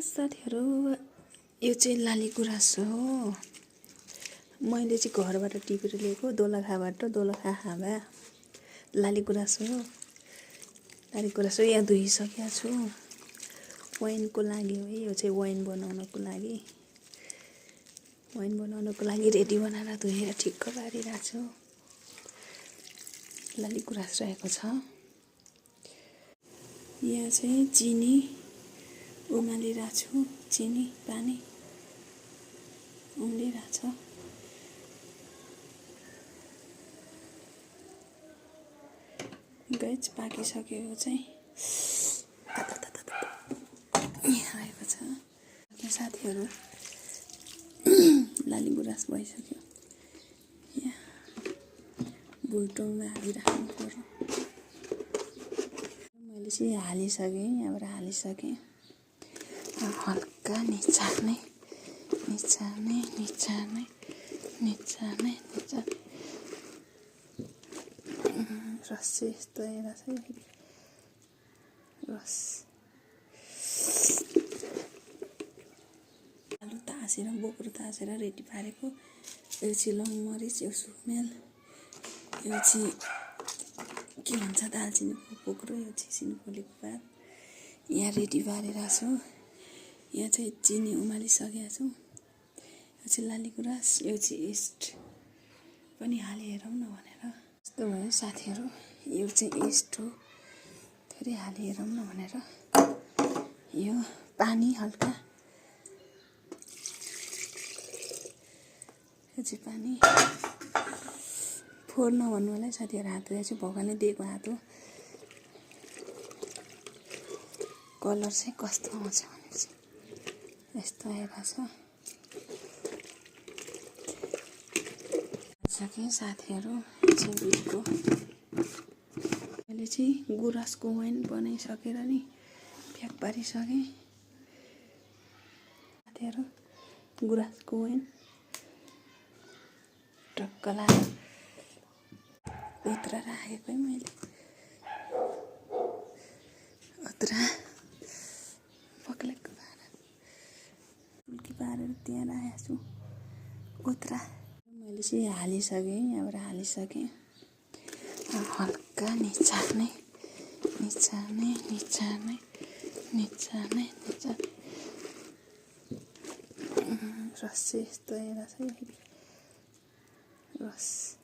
साथीहरू, यो चाहिँ लाली गुराँस हो। मैले चाहिँ घरबाट टिपेर ल्याएको, दोलखाबाट। दोलखा हावा लाली गुराँस हो। लाली गुराँस हो। यहाँ धोइसकेको छु। वाइनको लागि हो यो चाहिँ, वाइन बनाउनको लागि। वाइन बनाउनको लागि रेडी बनाएर धोएर ठिक्क पारिरहेको छु। लाली गुराँस रहेको छ। यहाँ चाहिँ चिनी उमालिरहेको छु। चिनी पानी उम्लिरहेछ। गाइस पाकिसकेको चाहिँ यहाँ आएको छ। साथीहरू, लाली गुराँस भइसक्यो। यहाँ बुल्टोमा हालिराख्नु पर्यो। मैले चाहिँ हालिसकेँ, यहाँबाट हालिसकेँ। हल्का निचार्ने निचार्ने निचार्ने निचार्ने निचार्ने। रस चाहिँ यस्तो हेरेर चाहिँ रस आलु तासेर बोक्रो तासेर रेडी पारेको। यो चाहिँ लङ मरिच, यो सुमेल, यो चाहिँ के भन्छ दालचिनीको बोक्रो, यो चाहिँ सिन्कोलीको पात। यहाँ रेडी पारेर छु। यहाँ चाहिँ चिनी उमालिसकेको छु। यो चाहिँ लाली गुराँस, यो चाहिँ इस्ट पनि हाली हेरौँ न भनेर। यस्तो भयो साथीहरू, यो चाहिँ इस्ट हो। फेरि हाली हेरौँ न भनेर। यो पानी हल्का, यो चाहिँ पानी। फोहोर नभन्नु होला है साथीहरू, हात धोएको छु। भगवानले दिएको हात हो। कलर चाहिँ कस्तो आउँछ भनेपछि यस्तो आइरहेछ। सकेँ साथीहरू, चाहिँ बिटको मैले चाहिँ गुराँसको वाइन बनाइसकेर नि प्याक पारिसकेँ। साथीहरू, गुराँसको वाइन टक्क लाग्यो। उत्र राखेको है मैले। उत्र पक्लेको पारेर फुल्की पारेर त्यहाँ राखेको छु। उत्र मैले चाहिँ हालिसकेँ, यहाँबाट हालिसकेँ। हल्का निचार्ने निचार्ने निचार्ने निचार्ने निचार्ने। रस चाहिँ यस्तो हेरेर चाहिँ रस